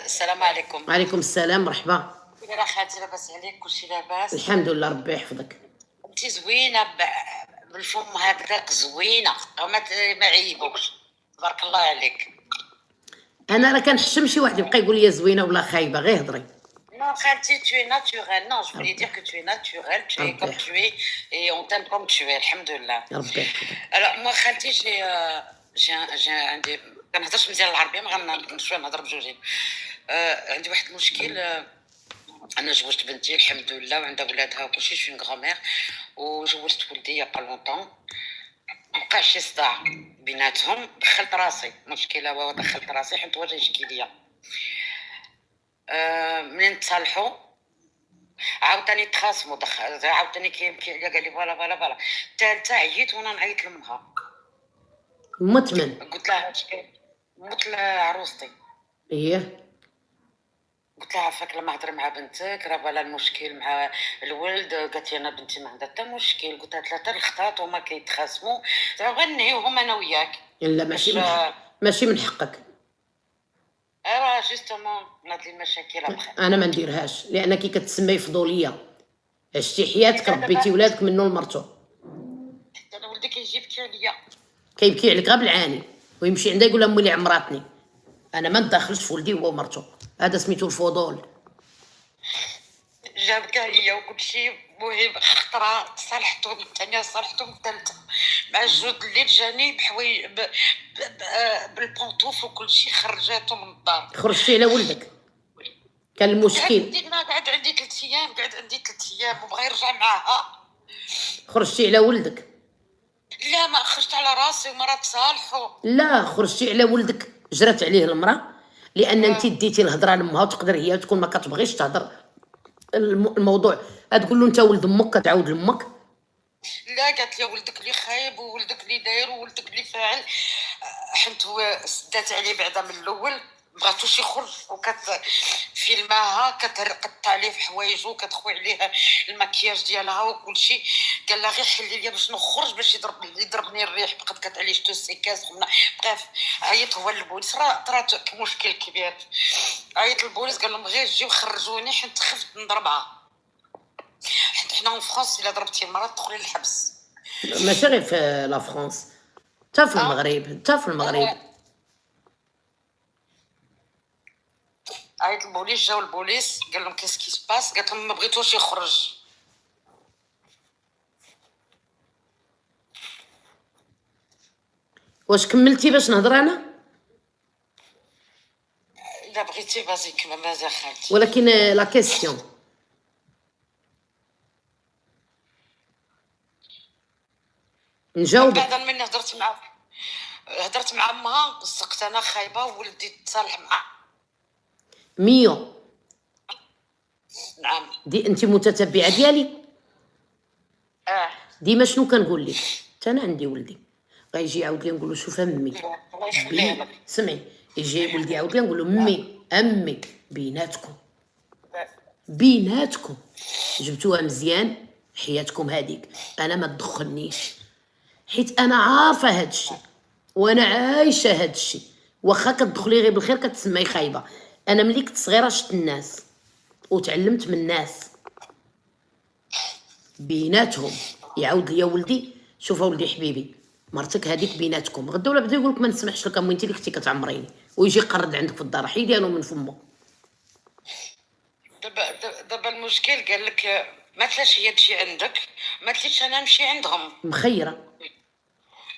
السلام عليكم. وعليكم السلام، مرحبا. راه خالتي لاباس عليك؟ كلشي لاباس؟ الحمد لله، ربي يحفظك. انت زوينه بالفم هكذاك، زوينه ما عيبوكش، تبارك الله عليك. انا راه كنحشم شي واحد يبقى يقول لي زوينه ولا خايبه، غير هضري. Non, Khalti, tu es naturelle. Non, je voulais dire que tu es naturelle, tu es comme tu es, et on t'aime comme tu es, alhamdoulilah. ربي يحفظك. Alors, moi, Khalti, j'ai un des... كنهضرش مزيان العربيه، ما شويه نهضر بجوجين. عندي واحد المشكل. انا جوزت بنتي الحمد لله وعندها ولادها وكلشي، شي غرامير، وجوزت ولدي يا با لونطون. مبقى شي صداع بيناتهم، دخلت راسي مشكله، ودخلت راسي حيت هو جاي يشكي ليا. منين تصالحوا عاوتاني تخاصموا، عاوتاني كيبكي عليا، قال لي فوالا حتى عييت وانا نعيط لامها. مطمن. قلت لها قلت لها عروستي، قلت لها عافاك لما هضري مع بنتك راه بالا المشكل مع الولد. قالت لي انا بنتي ما عندها حتى مشكل. قلت لها ثلاثه الخطات هما كيتخاصموا، غنهيوهم انا وياك. لا ماشي من حقك. ايوا جوستومون هاد المشاكل انا ما نديرهاش، لانك كتسمي فضوليه. عشتي حياتك، ربيتي ولادك منو لمرتو. انا ولدي كيجي يبكي عليا، كيبكي عليك غير بالعاني، ويمشي عندها يقول لها امي اللي عمراتني. انا ما ندخلش في ولدي هو ومرتو، هذا سميتو الفضول. جاب كاع ليا وكلشي. المهم خطره صالحتهم، الثانيه صالحتهم، الثالثه مع الجود الليل جاني بحوايج بالبونطوف وكلشي، خرجاتهم من الدار. خرجتي على ولدك؟ كان المشكل قعد عندي 3 ايام وبغى يرجع معاها. خرجتي على ولدك؟ لا، ما خرجت على راسي ومرا تصالحوا. لا، خرجتي على ولدك، جرات عليه المراه، لان انت ديتي الهضره لامها، وتقدر هي تكون ما كتبغيش تهضر الموضوع، تقول له انت ولد امك، كتعاود لامك. لا، قالت لي ولدك اللي خايب وولدك اللي داير وولدك اللي فاعل، حيت هو سدات عليه بعدا من الاول، بغاتوش يخرج، فيلماها كتقطع عليه في حوايجو، كتخوي عليه المكياج ديالها وكلشي. قال لها غير حلي لي باش نخرج، باش يضربني الريح. بقات كتعلي شتو سيكاس، بقى عيط هو للبوليس. راه مشكل كبير. عيط للبوليس، قال لهم غير جيو خرجوني حيت خفت نضربها، حيت حنا في فرنسا الا ضربتي المراه تدخلي للحبس. ماشي غير في لا فرنسا، حتى في المغرب، حتى في المغرب. عيط البوليس، جاو البوليس قال لهم كيس كي سباس. قالت لهم ما بغيتوش يخرج. واش كملتي باش نهضر انا؟ الا بغيتي بازي كما مازال خالتي، ولكن لا كيسيون نجاوبك. بعد من هضرت مع امها، سقت انا خايبه، وولدي تصالح مع 100. نعم. دي انت متتبعه ديالي. ديما شنو كنقول لك؟ حتى انا عندي ولدي غيجي يعاود لي، نقول له شوف امي، سمعي، يجي ولدي يعاود لي، نقول له امي بيناتكم جبتوها مزيان، حياتكم هذيك انا ما تدخلنيش، حيت انا عارفه هذا الشيء وانا عايشه هذا الشيء. واخا كتدخلي غير بالخير كتسمي خايبه. انا ملي كنت صغيره شفت الناس وتعلمت من الناس، بيناتهم يعاود ليا ولدي، شوف ولدي حبيبي، مرتك هذيك بيناتكم، غدا ولا بدا يقول لك ما نسمحش لك امي، انت اللي كنتي كتعمريني، ويجي يقرد عندك في الدار، حيدي له من فمه. دابا المشكل قال لك ما تلاش هي تجي عندك، ما تليش انا نمشي عندهم. مخيره.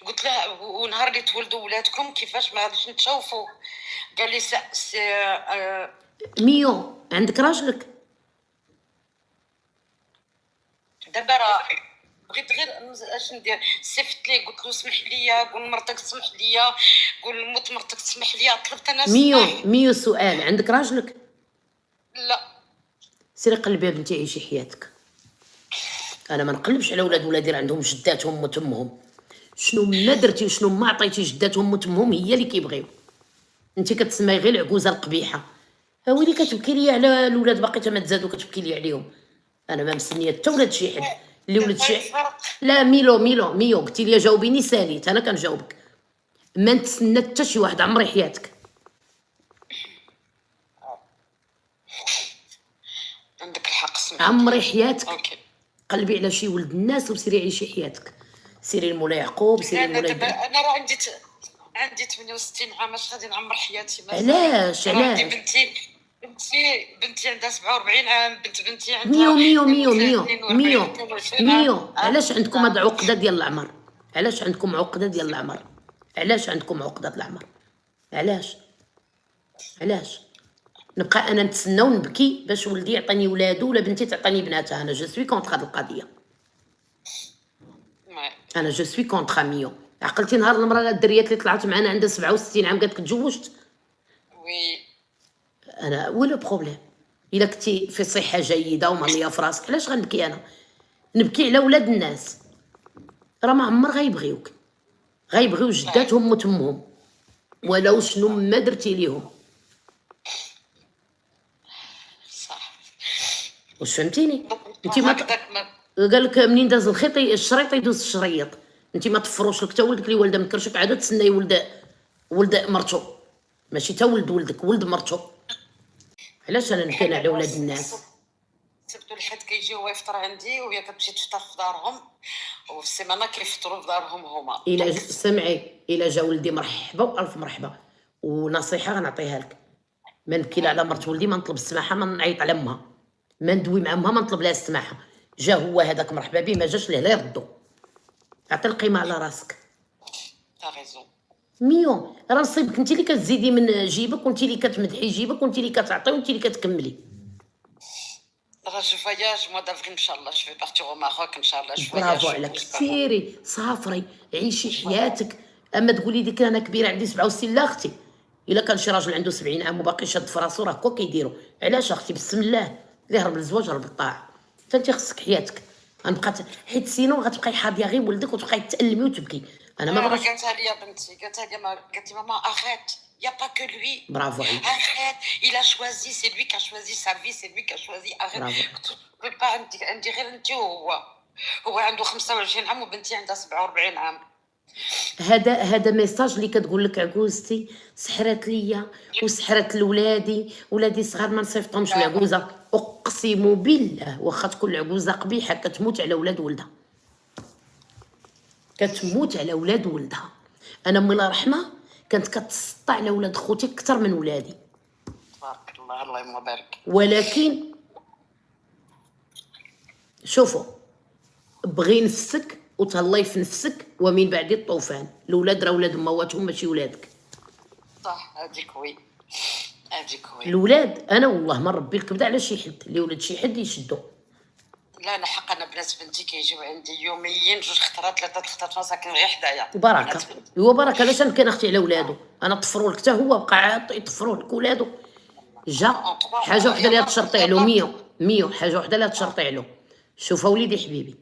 قلت لها ونهار اللي تولدوا ولادكم كيفاش ما غاديش نتشوفوا؟ قال لي ميو عندك راجلك دابا راه بغيت غير اش ندير. صيفط ليه، قلت له اسمح لي، قول لمرتك تسمح لي، قول لموت مرتك تسمح لي. طلبت انا ميو سؤال، عندك راجلك؟ لا. سيري قلبي يا بنتي، عيشي حياتك. انا ما نقلبش على ولادي راه عندهم جداتهم وتمهم. شنو ما درتي وشنو ما عطيتي جداتهم وتمهم هي اللي كيبغيو. انت كتسمعي غير العكوزه القبيحه. ويلي كتبكي لي على الاولاد باقي ما تزادوا، كتبكي لي عليهم. انا ما مسنيه حتى ولاد شي حد اللي ولد شي. لا ميلو قلتي لي جاوبيني، ساليت انا كنجاوبك. ما نتسنى حتى شي واحد عمري حياتك. عمري حياتك، اوكي. قلبي على شي ولد الناس وسيري عيشي حياتك، سيري لمولاي يعقوب، سيري انا لمولاي دابا الدرب. انا راه عندي 68 عام، اش غادي نعمر حياتي مازال. علاش راه عندي علاش بنتي عندها 47 عام، بنتي عندها ميو ميو ميو 32 ميو ميو و40 22 عام. ميو، علاش عندكم هاد عقدة ديال العمر؟ علاش عندكم عقدة ديال العمر؟ علاش عندكم عقدة العمر؟ علاش نبقى انا نتسنى ونبكي باش ولدي يعطيني ولادو ولا بنتي تعطيني بناتها؟ انا جو سوي كونتر هاد القضيه، انا جو سوي كونتر ميو. عقلتي نهار المراه الدريات اللي طلعت معنا عندها 67 عام قالت لك تزوجت؟ وي انا ولا بروبليم، الا كنتي في صحه جيده وماليه في راسك علاش غنبكي انا؟ نبكي على ولاد الناس، راه ما عمر غيبغيوك، غيبغيو جداتهم وتمهم ولو شنو ما درتي ليهم. صح. واش فهمتيني؟ انت هكذاك قال لك منين داز الخيط الشريط يدوز الشريط، انت ما تفروش لك تا ولدك اللي والده مكرشك عاد تسناي ولد مرتو، ماشي تا ولدك ولد مرتو. علاش انا نكون على ولاد الناس؟ سبتو الحد كيجي هو يفطر عندي وهي كتمشي تفطر في دارهم، وفي السيمانه كيفطروا في دارهم هما. الى سمعي، الى جا ولدي مرحبا والف مرحبا، ونصيحه غنعطيها لك، ما نبكي لا على مرت ولدي، ما نطلب السماحه، ما نعيط على امها، ما ندوي مع امها، ما نطلب لها السماحه. جا هو هذاك مرحبا به، ما جاش ليه لا يردو. عطي القيمه على راسك. تا ريزون ميو، راه نصيبك انت اللي كتزيدي من جيبك، وانت اللي كتمدحي جيبك، وانت اللي كتعطي، وانت اللي كتكملي. راه جو فواياج موا دافريل ان شاء الله، جو في بارتي او ماروك ان شاء الله. جو برافو عليك، سيري صافري عيشي حياتك. اما تقولي ديك انا كبيره عندي 67، لا اختي، الا كان شي راجل عنده 70 عام وباقي شاد في راسو راه كو كيديروا. علاش اختي؟ بسم الله، اللي هرب للزواج هرب للطاعه. فانت خصك حياتك، غنبقى حيت سينو غتبقاي حاضيه غير ولدك وتبقاي تألمي وتبكي. انا ما بغيتش. قالتها لي بنتي، قالتها لي قالت لي ماما اريت، y a pas que lui. برافو عليك. Arrête, il a choisi, c'est lui qui a choisi sa vie, c'est lui qui a choisi. Arrête. برافو. Tu peux pas عندي غير انت هو عنده 25 عام وبنتي عندها 47 عام. هذا ميساج اللي كتقول لك عجوزتي سحرات ليا وسحرات ولادي صغار ما نصيفطهمش العجوزه. اقسم بالله واخا تكون العجوزه قبيحه كتموت على ولاد ولدها، كتموت على ولاد ولدها. انا امي الله يرحمها كانت كتسطع على ولاد خوتي اكثر من ولادي. تبارك الله، اللهم بارك. ولكن شوفوا، بغي نفسك وتهلاي في نفسك، ومن بعد الطوفان. الاولاد راه ولاد مواتهم ماشي ولادك. صح، هذيك وي، هذيك وي. الاولاد انا والله ما نربي الكبده على شي حد، اللي ولد شي حد يشدو. لا انا حق، انا بنات بنتي كيجيو عندي يوميا 2 خطرات 3 خطرات، ما ساكن غير حدايا. بركه، هو بركه. علاش انا كان اختي على ولادو، انا طفروا لك حتى هو بقى عاط يطفروا لك ولادو. جا حاجه وحده اللي تشرطي علو 100 حاجه وحده اللي تشرطي علو. شوف وليدي حبيبي،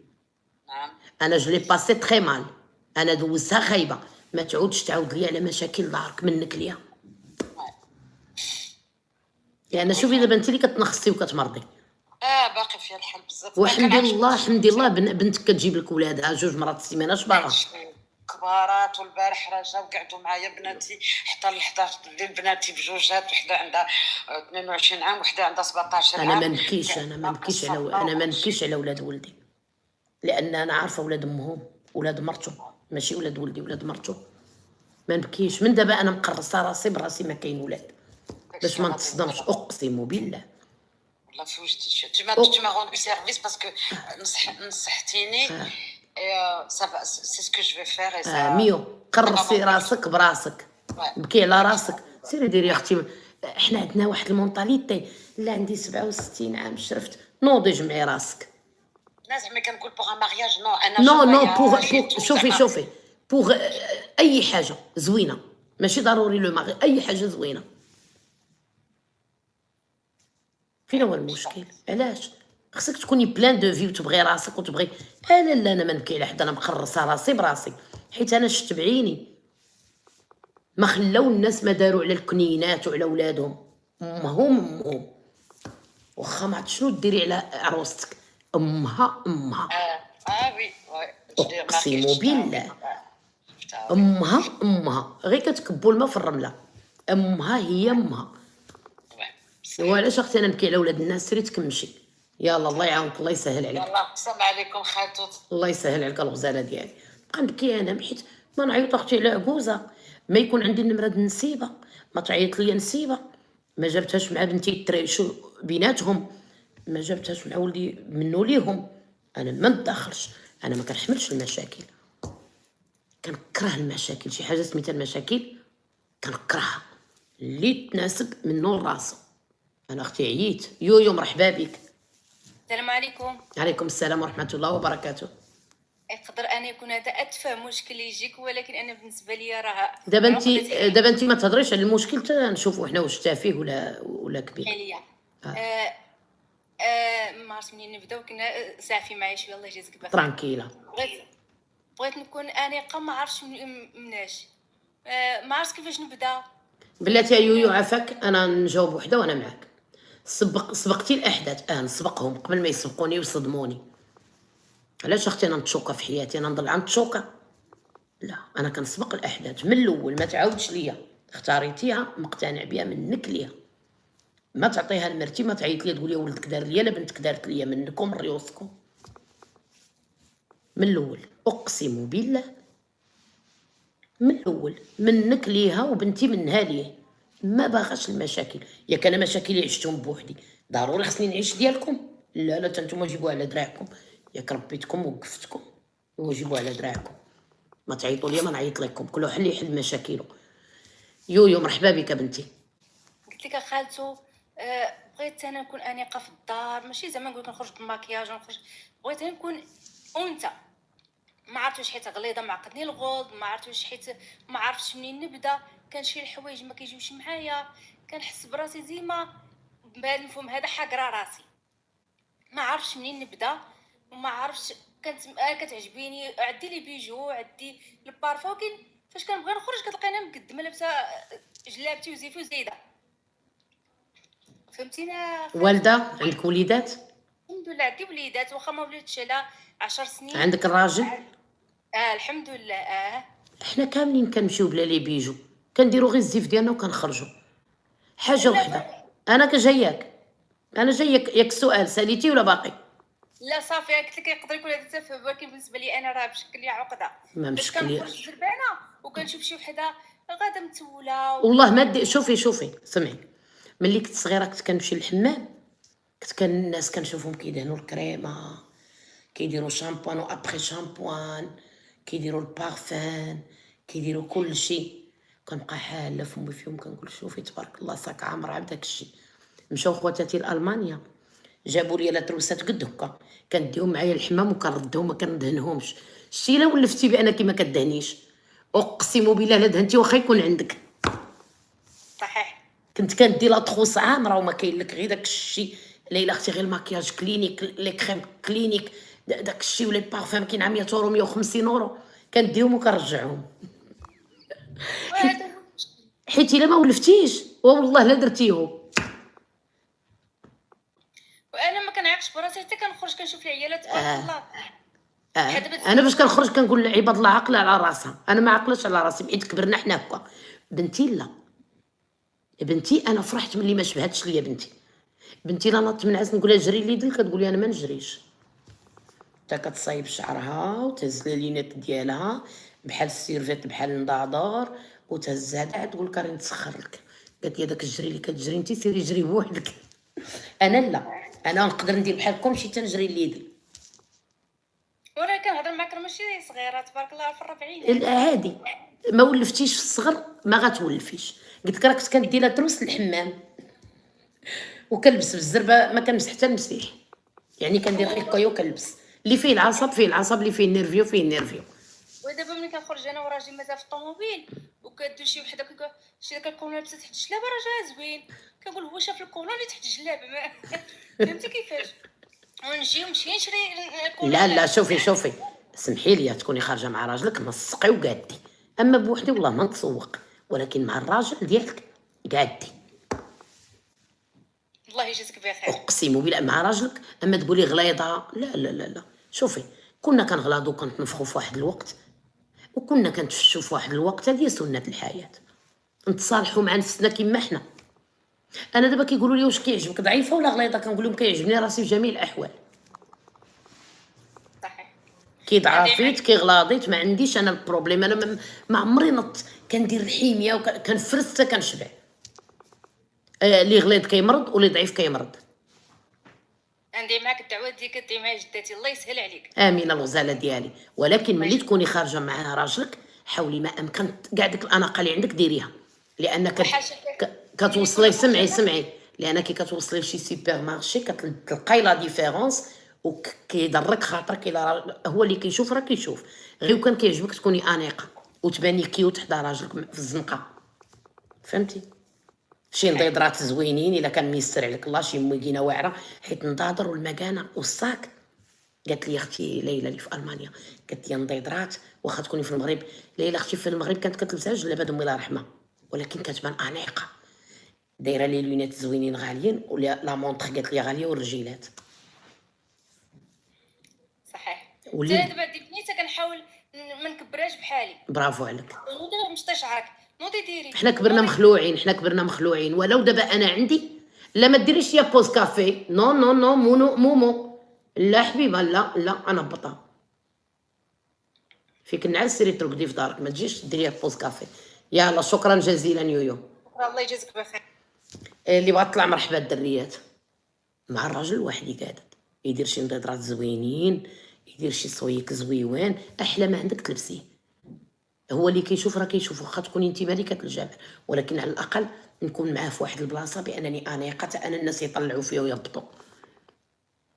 نعم انا جو لي باسي تري مال، انا دوزتها خايبه، ما تعودش تعاود لي على مشاكل دارك منك ليا. يعني شوفي دابا انت اللي كتنخصي وكتمرضي. باقي فيها الحال بزاف. والحمد لله الحمد لله بنتك كتجيب لك ولادها 2 مرات في السيمانه. اش باغا؟ كبارات. والبارح راه جاو قعدوا معايا بناتي حتى ل 11 الليل، بناتي بجوجات، وحده عندها 22 عام وحده عندها 17 عام. انا ما نبكيش، انا ما نبكيش على ولاد ولدي، لان انا عارفه ولاد امهم، ولاد مرتو، ماشي ولاد ولدي، ولاد مرتو. ما نبكيش من دابا، انا مقرصه راسي براسي ما كاين ولاد باش ما نتصدمش. اقسم بالله والله في وجدي tu m'as rendu service parce que نصحتيني. c'est ce que je vais faire et ça. ميو، قرصي راسك براسك، بكي على راسك، سيري ديري اختي. احنا عندنا واحد المونطاليتي، لا عندي 67 عام شرفت، نوضي جمعي راسك. لا زعما كنقول بوغ ان مارياج، نو انا نو بوغ شوفي بوغ اي حاجه زوينه، ماشي ضروري لو ماري، اي حاجه زوينه. فين هو المشكل؟ علاش خصك تكوني بلان دو في وتبغي راسك وتبغي. لا انا ما نبكي على حد، انا مقرصه راسي براسي، حيت انا شفت بعيني ما خلاو الناس ما داروا على الكنينات وعلى ولادهم. امهم واخا ما عرفت شنو ديري على عروستك، امها وي اقسم بالله امها غير كتكبوا الماء في الرمله، امها هي امها. وعلاش اختي انا نبكي على ولاد الناس؟ سيري تكمشي، يلا الله يعاونك، الله يسهل عليك. يلا السلام عليكم خاتوت. الله يسهل عليك الغزاله ديالي. بقى نبكي انا حيت ما نعيط اختي على عكوزه، ما يكون عندي النمره د نسيبه ما تعيط ليا نسيبه، ما جابتهاش مع بنتي التريشو بيناتهم، ما جابتهاش مع ولدي منو ليهم. انا ما نتدخلش، انا ما كنحملش المشاكل، كنكره المشاكل. شي حاجه سميتها المشاكل كنكرهها، اللي تناسب منو لراسو. انا اختي عييت. يويو مرحبا بك. السلام عليكم. عليكم السلام ورحمه الله وبركاته. يقدر انا يكون هذا اتفه مشكل يجيك، ولكن انا بالنسبه لي راه دابا انت ما تهضريش على المشكل حتى نشوفوا حنا واش تافه ولا كبير. حاليا ما عرفت منين نبداو. كنا سافي معايا شويه، الله يجازيك بخير. ترانكيلا. بغيت نكون انيقه، ما عرفتش مناش، ما عرفتش كيفاش نبدا. بلاتي يا يويو عافاك، انا نجاوب وحده وانا معاك. سبقتي الاحداث، نسبقهم قبل ما يسبقوني ويصدموني. علاش اختي انا نتشوكا في حياتي؟ انا نضل عند تشوكا؟ لا، انا كنسبق الاحداث من الاول. ما تعاودش ليا، اختاريتيها مقتنع بها منك ليا، ما تعطيها لمرتي، ما تعيط ليا تقول لي ولدك دار ليا لا بنتك دارت ليا، منكم من ريوسكم من الاول. اقسم بالله من الاول منك ليها وبنتي منها ليه، ما باغاش المشاكل. ياك انا مشاكلي عشتهم بوحدي، ضروري خصني نعيش ديالكم؟ لا لا، نتوما جيبوها على دراعكم، ياك ربيتكم وقفتكم وجيبوها على دراعكم. ما تعيطوا لي ما نعيط لكم، كل واحد اللي يحل مشاكله. يويو مرحبا بك بنتي. قلت لك خالتو، بغيت انا نكون انيقه في الدار، ماشي زعما نقول لك نخرج بالماكياج ونخرج، بغيت انا نكون انثى. ما عرفتش حيت غليظه معقدني الغوض، ما عرفتش حيت ما عرفتش منين نبدا. كان شي الحوايج ما كيجيوش معايا، كنحس براسي ديما بهذا المفهوم هذا حاقره راسي، ما عرفتش منين نبدا وما عرفتش. كتعجبيني، عندي لي بيجو، عندي البارفان، ولكن فاش كنبغي نخرج كتلقيني مقدمه لابسه جلابتي وزيفي وزايده. فهمتينا؟ والده عندك وليدات؟ الحمد لله عندي وليدات، واخا ما وليتش على 10 سنين. عندك الراجل؟ الحمد لله. احنا كاملين كنمشيو بلا لي بيجو، كنديرو غير الزيف ديالنا وكنخرجوا. حاجه وحده، انا كجاياك، انا جايك. ياك السؤال ساليتي ولا باقي؟ لا صافي، قلت لك يقدر يكون هذا تفهم، ولكن بالنسبه لي انا راه بشكل لي عقده. ما باش مشكل لي. كنخرج زربانه وكنشوف شي وحده غاده متوله والله ما شوفي سمعي، ملي كنت صغيره كنت كنمشي للحمام، كان الناس كنشوفهم كيدهنوا الكريمه، كيديروا شامبوان وابخي شامبوان، كيديروا البارفان، كيديروا كل شيء. كنبقى حاله فمي فيهم كنقول شوفي تبارك الله صاك عامره بداك الشيء. مشاو خواتاتي لالمانيا، جابوا لي لاتروسات قد هكا، كنديهم معايا الحمام وكنردهم، ما كندهنهمش. شتي الا ولفتي بانك ما كدهنيش، اقسم بالله لا دهنتي واخا يكون عندك. صحيح. كنت كندي لا تخوص عامره وما كاين لك غير داك الشيء. ليلى اختي غير الماكياج كلينيك، لي كريم كلينيك، داك الشيء، ولا البارفان كاين 100 اورو 150 اورو، كنديهم وكنرجعهم. حيت الا ما ولفتيش والله لا درتيهم. وانا ما كنعيقش براسي حتى كنخرج كنشوف العيالات تبارك الله. انا باش كنخرج كنقول عباد الله عاقله على راسها، انا ما عاقلاش على راسي، بعيد كبرنا حنا هكا. بنتي لا، بنتي انا فرحت ملي ما شبهتش ليا بنتي لا نط من عز نقولها جري لي دل، كتقول لي انا ما نجريش. حتى كتصايب شعرها وتهز لينات ديالها بحال السيرفيت بحال النضاضر وتهزها تقول لك راني نسخر لك. قالت لي داك الجري اللي كتجري انت سيري جري بوحدك. انا لا، انا نقدر ندير بحالكم شي تنجري ليدي. وانا كنهضر معاك راه ماشي صغيره تبارك الله في الربعين. عادي، ما ولفتيش في الصغر ما غتولفيش. قلت لك راه كنت كندير لها تروس للحمام وكنلبس بالزربه، ما كنمس حتى المسيح، يعني كندير غير كايو وكنلبس. اللي فيه العصب فيه العصب، اللي فيه النيرفيو فيه النيرفيو. ودابا ملي كنخرج انا وراجلي مازال في الطوموبيل وكدوز شي وحده شي داك الكولون لابسه تحت الجلابه راه جا زوين، كنقول هو شاف الكولون اللي تحت الجلابه فهمتي كيفاش؟ ونجي ونمشي نشري الكولون. لا شوفي سمحي لي تكوني خارجه مع راجلك نسقي وقادي، اما بوحدي والله ما نتسوق، ولكن مع الراجل ديالك قادي. الله يجازيك بخير. اقسم بالله مع راجلك، اما تقولي غليظه لا لا لا لا. شوفي كنا كنغلاضو كنتنفخو في واحد الوقت، وكنا كنتفشو في واحد الوقت، هذه سنه الحياه، نتصالحوا مع نفسنا كما حنا. انا دابا كيقولوا لي واش كيعجبك ضعيفه ولا غليظه، كنقول لهم كيعجبني راسي في جميع الاحوال، صحيح. كي دايما ضعفيت كي غلاضيت ما عنديش انا البروبليم. انا ما عمري نط كندير الحيميه وكنفرس حتى كنشبع. اللي غليظ كيمرض واللي ضعيف كيمرض. عندي معاك الدعوه ديالك كدير معايا جداتي، الله يسهل عليك. امين الغزاله ديالي. ولكن ملي تكوني خارجه مع راجلك حاولي ما امكن كاع ديك الاناقه اللي عندك ديريها، لان كتوصلي سمعي لان كي كتوصلي لشي سوبر مارشي كتلقاي لا ديفيرونس وكيضرك خاطرك الى هو اللي كيشوف راه كيشوف. غير وكان كيعجبك تكوني انيقه وتباني كيوت حدا راجلك في الزنقه، فهمتي؟ شي نضيضرات زوينين الا كان ميسر عليك الله، شي مويقينه واعره حيت نضاضر والمكانه والصاك. قالت لي اختي ليلى اللي في المانيا، قالت لي نضيضرات واخا تكوني في المغرب. ليلى اختي في المغرب كانت كتلبسها جلابه دمي الله يرحمها، ولكن كتبان انيقه، دايره لي لونيت زوينين غاليين، ولا لا مونطخ قالت لي غاليه والرجيلات. صحيح. ولي- انا دابا هاد بنيته كنحاول ما نكبرهاش بحالي، برافو عليك. نوضي مشطي شعرك، نوضي ديري. حنا كبرنا مخلوعين. ولو دابا انا عندي لا ما ديريش يا بوز كافي، نو نو نو مومو لا حبيبه، لا انا بطا فيك النعاس، سيري ترقدي في دارك، ما تجيش ديري بوز كافي. يلا شكرا جزيلا يويو. الله يجازيك بخير. اللي بغات تطلع مرحبا الدريات مع الراجل وحدي قاعد يدير شي نضيضرات زوينين، يدير شي صويك زويوان، احلى ما عندك تلبسيه. هو اللي كيشوف راه كيشوف، واخا تكوني انت ملكه الجمال، ولكن على الاقل نكون معاه في واحد البلاصه بانني انيقه، حتى انا الناس يطلعوا فيا ويهبطوا،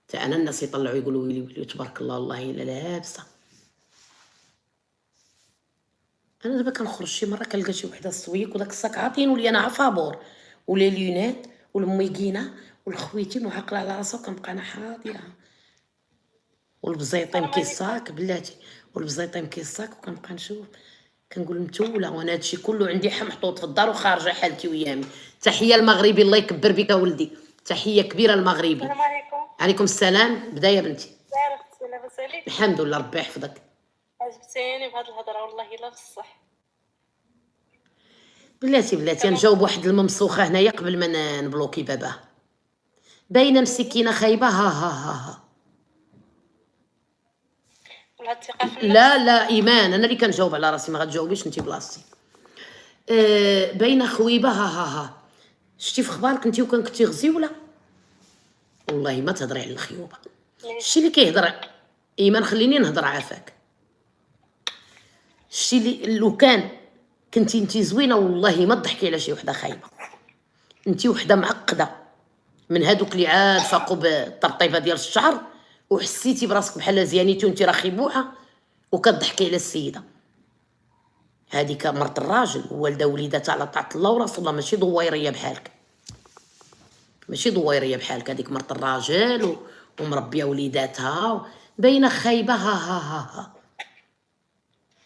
حتى انا الناس يطلعوا يقولوا ويلي تبارك الله والله الا لابسه. انا دابا كنخرج شي مره كنلقى شي وحده الصويك وداك الصاك عاطينو لي انا عفابور ولا ليونات والميكينه والخويتين وعاقله على راسها، وكنبقى انا حاضره والبزيطين كيصاك بلاتي، والبزيطين كيصاك، وكنبقى نشوف كنقول متوله، وانا هادشي كله عندي محطوط في الدار وخارجه حالتي ويامي. تحيه المغربي، الله يكبر بك ولدي، تحيه كبيره المغربي. السلام عليكم. عليكم السلام. بدا يا بنتي. دايره اختي لاباس عليك؟ الحمد لله ربي يحفظك. عجبتيني بهاد الهضره والله الا بصح. بلاتي نجاوب واحد الممسوخه هنايا قبل ما نبلوكي باباه. باينه مسكينه خايبه، ها ولا الثقه في النفس. لا ايمان، انا اللي كنجاوب على راسي، ما غتجاوبيش انت بلاصتي. باينه خويبه، ها شتي في خبارك انت وكان كنتي غزيوله؟ والله ما تهضري على الخيوبه. شتي اللي كيهضر ايمان، خليني نهضر عافاك. شتي اللي لو كان كنتي انت زوينه والله ما تضحكي على شي وحده خايبه. انت وحده معقده من هادوك اللي عاد فاقوا بالترطيبه ديال الشعر، وحسيتي براسك بحال زيانيتي وانت راه خيبوحه وكتضحكي على السيده. هذيك مرت الراجل ووالده وليداتها على طاعه الله ورسول الله، ماشي ضويريه بحالك، هذيك مرت الراجل ومربيه وليداتها، باينه خايبه، ها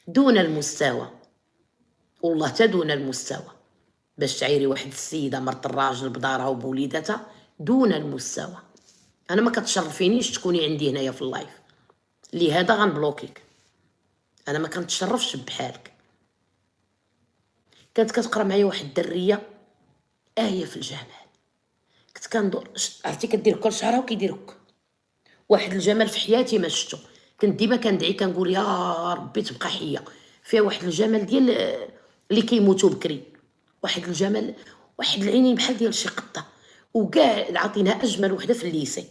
دون المستوى، والله تا دون المستوى. باش تعيري واحد السيده مرت الراجل بدارها وبوليداتها دون المستوى. انا ما كتشرفينيش تكوني عندي هنايا في اللايف، لهذا غنبلوكيك. انا ما كنتشرفش بحالك. كانت كتقرا معايا واحد الدريه آية في الجمال، كنت كندور عرفتي كدير كل شعرها وكيديروك واحد الجمال في حياتي ما شفتو. كنت ديما كندعي كنقول يا ربي تبقى حيه، فيها واحد الجمال ديال اللي كيموتوا بكري، واحد الجمال، واحد العينين بحال ديال شي قطه، وكاع عاطينها اجمل وحده في الليسي.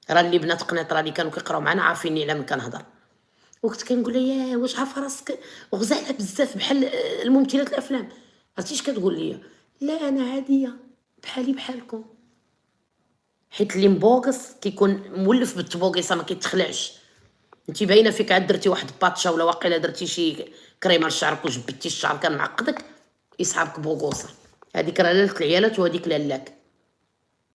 راه اللي بنات قنيطره اللي كانوا كيقراو معنا عارفيني على من كنهضر. وكنت كنقول لها يا واش عارفه راسك غزاله بزاف بحال الممثلات الافلام. عرفتي اش كتقول لي؟ لا انا عاديه بحالي بحالكم، حيت اللي مبوقص كيكون مولف بالتبوقيصه ما كيتخلعش. انت باينه فيك عاد درتي واحد باتشا ولا واقيلا درتي شي كريمه لشعرك وجبدتي الشعر كان معقدك، يصحابك بوقوصه. هذيك راه لاله العيالات وهذيك لالاك.